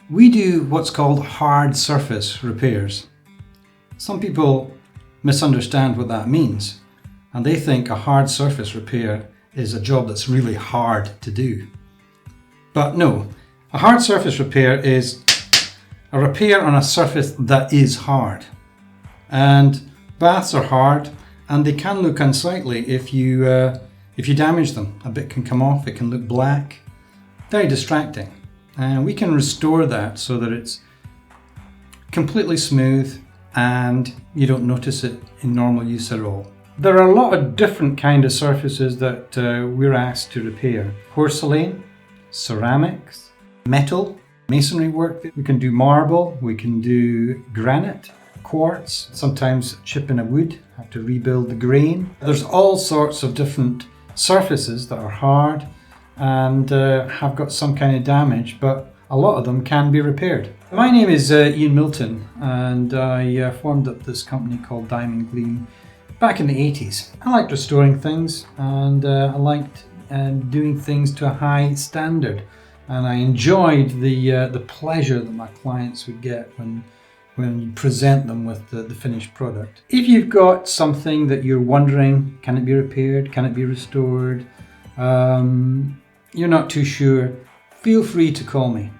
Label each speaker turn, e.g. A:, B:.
A: We do what's called hard surface repairs. Some people misunderstand what that means, and they think a hard surface repair is a job that's really hard to do. But no, a hard surface repair is a repair on a surface that is hard. And baths are hard, and they can look unsightly if you damage them. A bit can come off, it can look black, very distracting. And we can restore that so that it's completely smooth and you don't notice it in normal use at all. There are a lot of different kind of surfaces that we're asked to repair. Porcelain, ceramics, metal, masonry work. We can do marble, we can do granite, quartz, sometimes chipping a wood, have to rebuild the grain. There's all sorts of different surfaces that are hard and have got some kind of damage, but a lot of them can be repaired. My name is Ian Milton, and I formed up this company called Gleam back in the 80s. I liked restoring things, and I liked doing things to a high standard, and I enjoyed the pleasure that my clients would get when you present them with the finished product. If you've got something that you're wondering, can it be repaired, can it be restored, you're not too sure, feel free to call me.